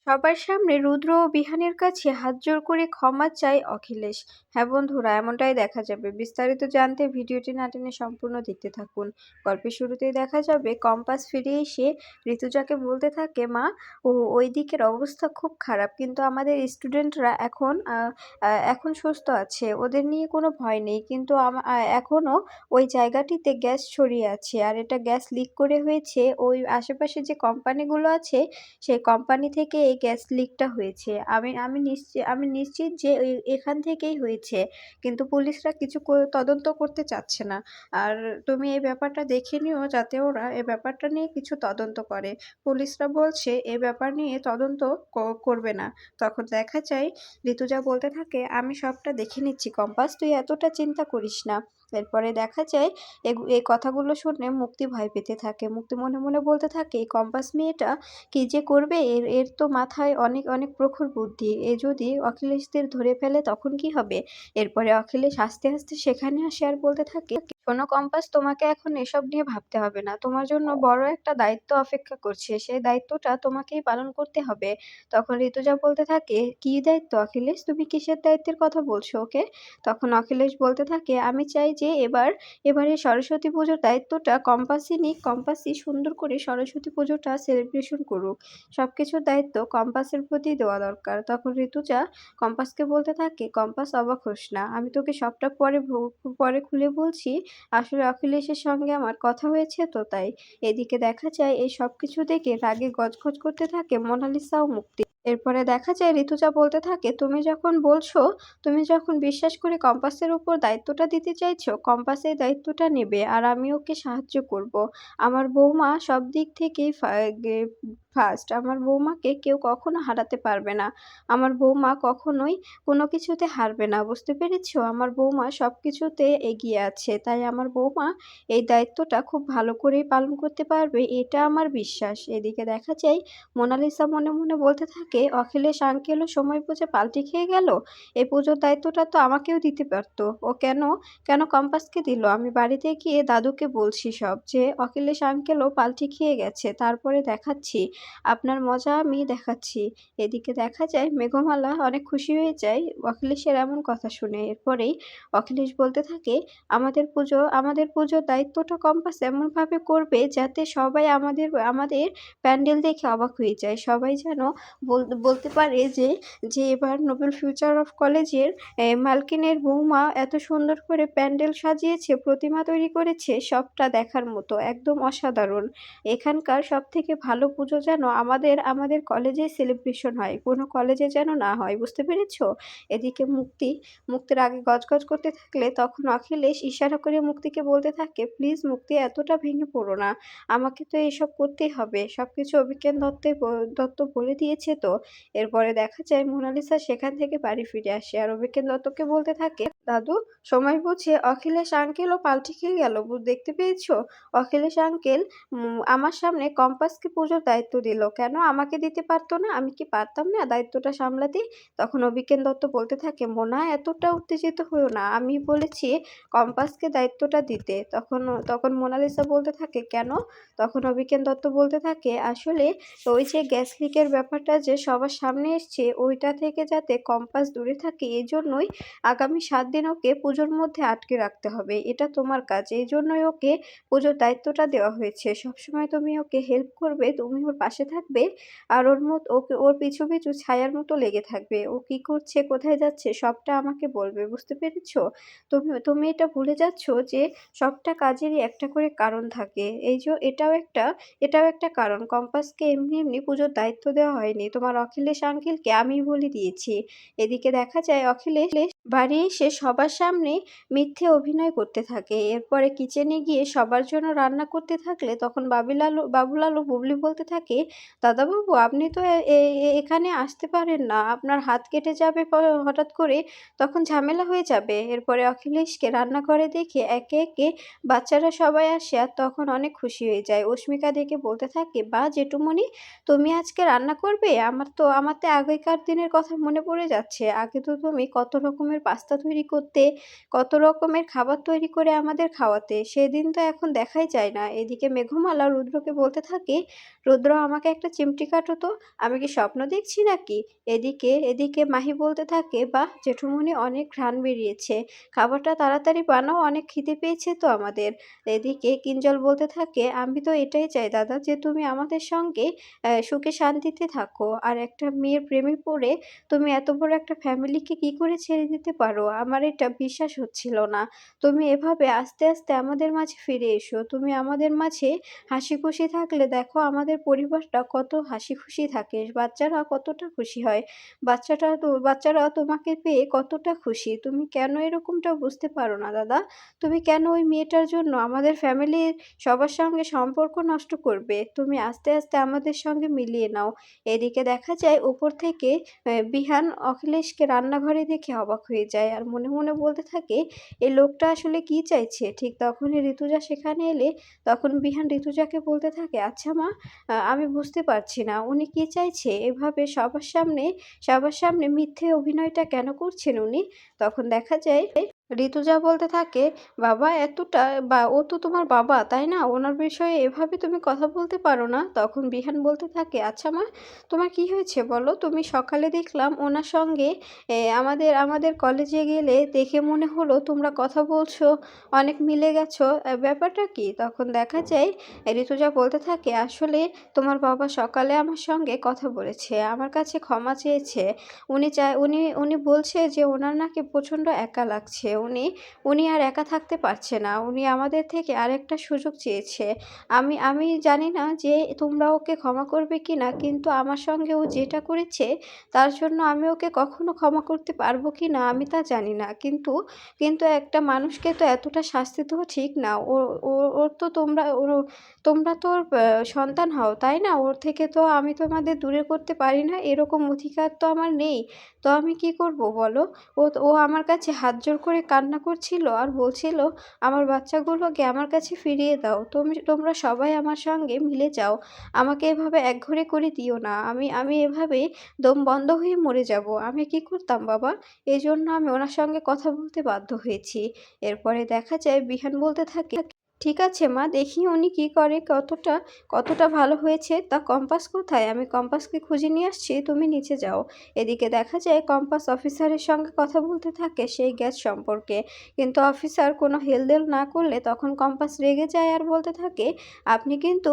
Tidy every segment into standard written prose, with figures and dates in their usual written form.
সবার সামনে রুদ্র ও বিহানের কাছে হাত জোড় করে ক্ষমা চায় অখিলেশ। হ্যাঁ বন্ধুরা, এমনটাই দেখা যাবে। বিস্তারিত জানতে ভিডিওটি না টেনে সম্পূর্ণ দেখতে থাকুন। গল্পের শুরুতেই দেখা যাবে কম্পাস ফিরে এসে ঋতুজাকে বলতে থাকে, মা, ওই দিকের অবস্থা খুব খারাপ, কিন্তু আমাদের স্টুডেন্টরা এখন সুস্থ আছে, ওদের নিয়ে কোনো ভয় নেই, কিন্তু এখনো ওই জায়গাটিতে গ্যাস ছড়িয়ে আছে, আর এটা গ্যাস লিক করে হয়েছে। ওই আশেপাশে যে কোম্পানিগুলো আছে সেই কোম্পানি থেকে এই গ্যাস লিকটা হয়েছে। আমি নিশ্চিত যে এখান থেকেই হয়েছে, কিন্তু পুলিশরা কিছু তদন্ত করতে চাচ্ছে না। আর তুমি এই ব্যাপারটা দেখে নিও, যাতে ওরা এই ব্যাপারটা নিয়ে কিছু তদন্ত করে। পুলিশরা বলছে এই ব্যাপার নিয়ে তদন্ত করবে না। তখন দেখা যায় ঋতুজা বলতে থাকে, আমি সবটা দেখে নিচ্ছি কম্পাস, তুই এতটা চিন্তা করিস না। এরপরে দেখা যায় এই কথাগুলো শুনে মুক্তি ভয় পেতে থাকে। মুক্তি মনে মনে বলতে থাকে, এই কম্পাস মেয়েটা কি যে করবে, এর এর তো মাথায় অনেক অনেক প্রখর বুদ্ধি। এ যদি অখিলেশদের ধরে ফেলে তখন কি হবে? এরপরে অখিলেশ আস্তে আস্তে সেখানে আসে আর বলতে থাকে, শোনো কম্পাস, তোমাকে এখন এসব নিয়ে ভাবতে হবে না। তোমার জন্য বড় একটা দায়িত্ব অপেক্ষা করছে, সেই দায়িত্বটা তোমাকেই পালন করতে হবে। তখন ঋতুজা বলতে থাকে, কি দায়িত্ব অখিলেশ? তুমি কিসের দায়িত্বের কথা বলছো ওকে? তখন অখিলেশ বলতে থাকে, আমি চাই যে এবারে সরস্বতী পুজোর দায়িত্বটা কম্পাসই নিক, কম্পাসই সুন্দর করে সরস্বতী পুজোটা সেলিব্রেশন করুক। সবকিছুর দায়িত্ব কম্পাসের প্রতি দেওয়া দরকার। তখন ঋতুজা কম্পাসকে বলতে থাকে, কম্পাস, অবাক হোস না, আমি তোকে সবটা পরে খুলে বলছি। আসলে অখিলেশের সঙ্গে আমার কথা হয়েছে তো তাই। এদিকে দেখা যায় এই সবকিছু দেখে রাগে গজগজ করতে থাকে মোনালিসা ও মুক্তি। এরপরে দেখা যায় ঋতুজা বলতে থাকে, তুমি যখন বিশ্বাস করে কম্পাসের উপর দায়িত্বটা দিতে চাইছো, কম্পাস এই দায়িত্বটা নেবে আর আমি ওকে সাহায্য করব। আমার বৌমা সব দিক থেকেই ফার্স্ট। আমার বৌমাকে কেউ কখনো হারাতে পারবে না। আমার বৌমা কখনোই কোনো কিছুতে হারবে না, বুঝতে পেরেছো? আমার বৌমা সব কিছুতে এগিয়ে আছে, তাই আমার বৌমা এই দায়িত্বটা খুব ভালো করেই পালন করতে পারবে, এটা আমার বিশ্বাস। এদিকে দেখা যায় মোনালিসা মনে মনে বলতে থাকে, অখিলেশ আঙ্কেলও সময় বুঝে পাল্টি খেয়ে গেল। এই পুজোর দায়িত্বটা তো আমাকেও দিতে পারতো। ও কেন কেন কম্পাসকে দিল? আমি বাড়িতে গিয়ে দাদুকে বলছি সব, যে অখিলেশ আঙ্কেলও পাল্টি খেয়ে গেছে, তারপরে দেখাচ্ছি আপনার মজা আমি দেখাচ্ছি। এদিকে দেখা যায় মেঘমালা অনেক খুশি হয়ে যায় অখিলেশের এমন কথা শুনে। এরপরেই অখিলেশ বলতে থাকে, আমাদের পুজোর দায়িত্বটা কম্পাস এমনভাবে করবে যাতে সবাই আমাদের আমাদের প্যান্ডেল দেখে অবাক হয়ে যায়। সবাই যেন বলতে পারে যে এবার নোবেল ফিউচার অফ কলেজের মালকিনের বৌমা এত সুন্দর করে প্যান্ডেল সাজিয়েছে, প্রতিমা তৈরি করেছে, সবটা দেখার মতো, একদম অসাধারণ। এখানকার সবথেকে ভালো পুজো যেন আমাদের কলেজে সেলিব্রেশন হয়, কোনো কলেজে যেন না হয়, বুঝতে পেরেছো? এদিকে মুক্তির আগে গজগজ করতে থাকলে তখন অখিলেশ ইশারা করে মুক্তিকে বলতে থাকে, প্লিজ মুক্তি, এতটা ভেঙে পড়ো না, আমাকে তো এসব করতেই হবে, সবকিছু অভিজ্ঞান দত্ত বলে দিয়েছে তো। এরপরে দেখা যায় মোনালিসা সেখান থেকে বাড়ি ফিরে আসে আর অভিজ্ঞান দত্তকে বলতে থাকে, দাদু, সময় বুঝে অখিলেশ আঙ্কেলও পাল্টে খেয়ে গেল, দেখতে পেয়েছো? অখিলেশ আঙ্কেল আমার সামনে কম্পাসকে পুজোর দায়িত্ব দিল, কেন আমাকে দিতে পারতো না? আমি কি পারতাম না দায়িত্বটা সামলাতে? তখন অভিজ্ঞান দত্ত বলতে থাকে, মোনা, এতটা উত্তেজিত হয়েও না, আমি বলেছি কম্পাসকে দায়িত্বটা দিতে। তখন মোনালিসা বলতে থাকে, কেন? তখন অভিজ্ঞান দত্ত বলতে থাকে, আসলে ওই যে গ্যাস লিকের ব্যাপারটা যে সবার সামনে এসছে, ওইটা থেকে যাতে কম্পাস দূরে থাকে, এই জন্যই আগামী 7 দিন ওকে পুজোর মধ্যে আটকে রাখতে হবে। এটা তোমার কাজ, এই জন্যই ওকে পুজোর দায়িত্বটা দেওয়া হয়েছে। সবসময় তুমি ওকে হেল্প করবে, তুমি ওর পাশে থাকবে, আর ওর পিছু পিছু ছায়ার মতো লেগে থাকবে। ও কি করছে, কোথায় যাচ্ছে, সবটা আমাকে বলবে, বুঝতে পেরেছো? তুমি এটা ভুলে যাচ্ছ যে সবটা কাজেরই একটা করে কারণ থাকে। এই যে এটাও একটা কারণ। কম্পাসকে এমনি এমনি পুজোর দায়িত্ব দেওয়া হয়নি, তোমার অখিলেশ আঙ্কেলকে আমি বলে দিয়েছি। এদিকে দেখা যায় অখিলেশ বাড়ি এসে সবার সামনে মিথ্যে অভিনয় করতে থাকে। এরপরে কিচেনে গিয়ে সবার জন্য রান্না করতে থাকলে তখন বাবুলাল ও বুবলি বলতে থাকে, দাদাবাবু, আপনি তো এখানে আসতে পারেন না, আপনার হাত কেটে যাবে হঠাৎ করে, তখন ঝামেলা হয়ে যাবে। এরপরে অখিলেশকে রান্নাঘরে দেখে একে একে বাচ্চারা সবাই আসে আর তখন অনেক খুশি হয়ে যায়। অস্মিকা দেখে বলতে থাকে, বা জেঠুমনি, তুমি আজকে রান্না করবে? আমার তো আগেকার দিনের কথা মনে পড়ে যাচ্ছে। আগে তো তুমি কত রকমের রকমের পাস্তা তৈরি করতে, কত রকমের খাবার তৈরি করে আমাদের খাওয়াতে। সেদিন তো এখন দেখাই যায় না। এদিকে মেঘমালা রুদ্রকে বলতে থাকে, "রুদ্র আমাকে একটা চিমটি কাটো তো, আমি কি স্বপ্ন দেখছি নাকি?" এদিকে মাহি বলতে থাকে, "বাহ! জেঠুমনি অনেক ঘ্রাণ বেরিয়েছে। খাবারটা তাড়াতাড়ি বানাও, অনেক খিদে পেয়েছে তো আমাদের।" এদিকে কিঞ্জল বলতে থাকে, "আমি তো এটাই চাই দাদা যে তুমি আমাদের সঙ্গে সুখে শান্তিতে থাকো। আর একটা মেয়ের প্রেমে পড়ে তুমি এত বড় একটা ফ্যামিলিকে কি করে ছেড়ে দিতে পারো? আমার এটা বিশ্বাস হচ্ছিল না। তুমি এভাবে আস্তে, আস্তে আমাদের মাঝে ফিরে এসো। তুমি আমাদের মাঝে হাসিখুশি থাকলে দেখো আমাদের পরিবারটা কত হাসিখুশি থাকে। বাচ্চারা কতটা খুশি হয়। বাচ্চারা তোমাকে পেয়ে কতটা খুশি। তুমি কেন এরকমটা বুঝতে পারো না দাদা? তুমি কেন ওই মেয়েটার জন্য আমাদের ফ্যামিলির সবার সঙ্গে সম্পর্ক নষ্ট করবে? তুমি আস্তে, আস্তে আমাদের সঙ্গে মিলিয়ে নাও।" এদিকে দেখা যায় উপর থেকে বিহান অখিলেশকে রান্নাঘরে দেখে অবাক হয়ে যায়। আর মনে, মনে বলতে থাকে, "এ লোকটা আসলে কি চাইছে?" ঠিক তখনই ঋতুজা সেখানে এলে তখন বিহান ঋতুজাকে বলতে থাকে, "আচ্ছা মা, আমি বুঝতে পারছি না উনি কি চাইছে? এভাবে সবার সামনে মিথ্যে অভিনয়টা কেন করছেন উনি?" তখন দেখা যায় ঋতুজা বলতে থাকে, "বাবা এতটা ও তো তোমার বাবা, তাই না? ওনার বিষয়ে এভাবে তুমি কথা বলতে পারো না।" তখন বিহান বলতে থাকে, "আচ্ছা মা, তোমার কি হয়েছে বলো? তুমি সকালে দেখলাম ওনার সঙ্গে আমাদের কলেজে গেলে দেখে মনে হলো তোমরা কথা বলছো, অনেক মিলে গেছো। ব্যাপারটা কি?" তখন দেখা যায় ঋতুজা বলতে থাকে, "আসলে তোমার বাবা সকালে আমার সঙ্গে কথা বলেছে। আমার কাছে ক্ষমা চেয়েছে। উনি বলছে যে ওনার নাকি প্রচণ্ড একা লাগছে। উনি আর একা থাকতে পারছে না। উনি আমাদের থেকে আরেকটা সুযোগ চেয়েছে। আমি জানি না যে তোমরা ওকে ক্ষমা করবে কিনা, কিন্তু আমার সঙ্গে ও যেটা করেছে তার জন্য আমি ওকে কখনো ক্ষমা করতে পারবো কিনা আমি তা জানি না। কিন্তু একটা মানুষকে তো এতটা শাস্তি দেওয়া ঠিক না। ও ও ওর তো তোমরা তো ওর সন্তান হও, তাই না? ওর থেকে তো আমি তোমাদের দূরে করতে পারি না, এরকম অধিকার তো আমার নেই। তো আমি কি করব বলো?" ও আমার কাছে হাত জোড় করে কান্না করছিল আর বলছিল, "আমার বাচ্চাগুলোকে আমার কাছে ফিরিয়ে দাও। তোমরা সবাই আমার সঙ্গে মিলে যাও। আমাকে এভাবে একঘরে করে দিও না। আমি এভাবে দম বন্ধ হয়ে মরে যাব। আমি কি করতাম বাবা? এজন্য আমি ওনার সঙ্গে কথা বলতে বাধ্য হয়েছি।" এরপরে দেখা যায় বিহান বলতে থাকে, "ঠিক আছে মা, দেখি উনি কি করে, কতটা ভালো হয়েছে। তা কম্পাস কোথায়? আমি কম্পাসকে খুঁজে নিয়ে আসছি, তুমি নিচে যাও।" এদিকে দেখা যায় কম্পাস অফিসারের সঙ্গে কথা বলতে থাকে সেই গ্যাস সম্পর্কে। কিন্তু অফিসার কোনো হেলদোল না করলে তখন কম্পাস রেগে যায় আর বলতে থাকে, "আপনি কিন্তু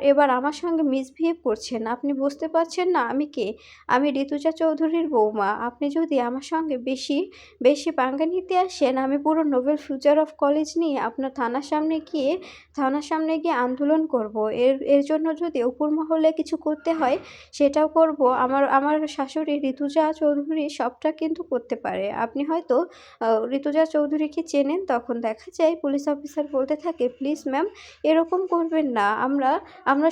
এবার আমার সঙ্গে মিসবিহেভ করছেন। আপনি বুঝতে পারছেন না আমি কে? আমি ঋতুজা চৌধুরীর বৌমা। আপনি যদি আমার সঙ্গে বেশি পাঙ্গা নিতে আসেন, আমি পুরো নোবেল ফিউচার অফ কলেজ নিয়ে আপনার থানার সামনে গিয়ে আন্দোলন করব। এর জন্য যদি উপর মহলে কিছু করতে হয় সেটাও করব। আমার শাশুড়ি ঋতুজা চৌধুরী সবটা কিন্তু করতে পারে। আপনি হয়তো ঋতুজা চৌধুরীকে চেনেন।" তখন দেখা যায় পুলিশ অফিসার বলতে থাকে, "প্লিজ ম্যাম, এরকম করবেন না। আমরা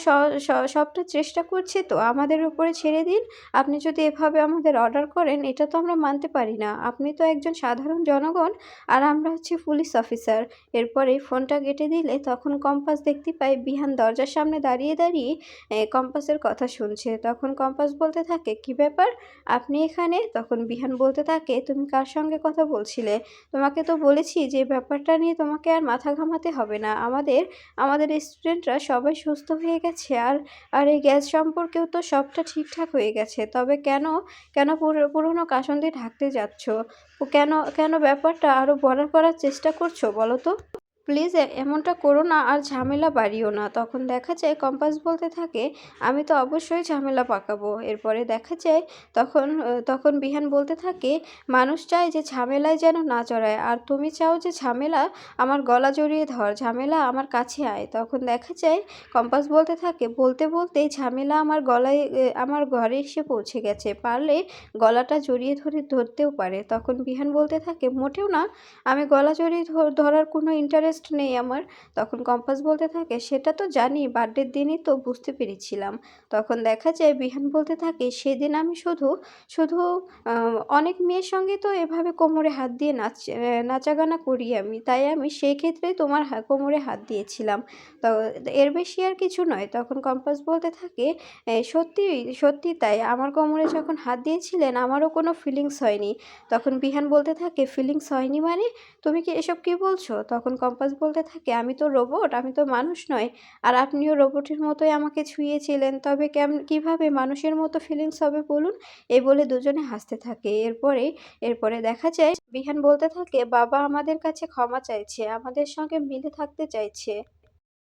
সবটা চেষ্টা করছি তো, আমাদের উপরে ছেড়ে দিন। আপনি যদি এভাবে আমাদের অর্ডার করেন এটা তো আমরা মানতে পারি না। আপনি তো একজন সাধারণ জনগণ আর আমরা হচ্ছি পুলিশ অফিসার।" এরপরে ফোনটা কেটে দিলে তখন কম্পাস দেখতে পায় বিহান দরজার সামনে দাঁড়িয়ে কম্পাসের কথা শুনছে। তখন কম্পাস বলতে থাকে, "কি ব্যাপার? আপনি এখানে?" তখন বিহান বলতে থাকে, "তুমি কার সঙ্গে কথা বলছিলে? তোমাকে তো বলেছি যে ব্যাপারটা নিয়ে তোমাকে আর মাথা ঘামাতে হবে না। আমাদের স্টুডেন্টরা সবাই সুস্থ হয়ে গেছে। আর এই গ্যাস সম্পর্কেও তো সবটা ঠিকঠাক হয়ে গেছে। তবে কেন পুরনো কাসুন্দি ঢাকতে যাচ্ছ? কেন ব্যাপারটা আরো বড় করার চেষ্টা করছো বলো তো? প্লিজ এমনটা করো না আর ঝামেলা বাড়িও না।" তখন দেখা যায় কম্পাস বলতে থাকে, "আমি তো অবশ্যই ঝামেলা পাকাবো।" এরপরে দেখা যায় তখন বিহান বলতে থাকে, "মানুষ চায় যে ঝামেলায় যেন না জড়ায়। আর তুমি চাও যে ঝামেলা আমার গলা জড়িয়ে ধর, ঝামেলা আমার কাছে আয়।" তখন দেখা যায় কম্পাস বলতে থাকে, "বলতে বলতেই ঝামেলা আমার ঘরে এসে পৌঁছে গেছে। পারলে গলাটা জড়িয়ে ধরতেও পারে।" তখন বিহান বলতে থাকে, "মোটেও না। আমি গলা জড়িয়ে ধরার কোনো ইন্টারেস্ট ইন্টারেস্ট নেই আমার। তখন কম্পাস বলতে থাকে, সেটা তো জানি, বার্থডের দিনই তো বুঝতে পেরেছিলাম। তখন দেখা যায় বিহান বলতে থাকে, সেদিন আমি শুধু শুধু অনেক মেয়ের সঙ্গে তো এভাবে কোমরে হাত দিয়ে নাচাগানা করি আমি। তাই আমি সেই ক্ষেত্রে তোমার কোমরে হাত দিয়েছিলাম। তো এর বেশি আর কিছু নয়। তখন কম্পাস বলতে থাকে, সত্যি, সত্যি তাই। আমার কোমরে যখন হাত দিয়েছিলেন আমারও কোনো ফিলিংস হয়নি। তখন বিহান বলতে থাকে, ফিলিংস হয়নি মানে? তুমি কি এসব কি বলছো? তখন কম্পাস বলতে থাকে, আমি তো রোবট, আমি তো মানুষ নয়। আর আপনিও রোবটের মতোই আমাকে ছুঁয়েছিলেন। তবে কিভাবে মানুষের মতো ফিলিংস হবে বলুন? এই বলে দুজনে হাসতে থাকে। এরপরে দেখা যায় বিহান বলতে থাকে, বাবা আমাদের কাছে ক্ষমা চাইছে, আমাদের সঙ্গে মিলে থাকতে চাইছে।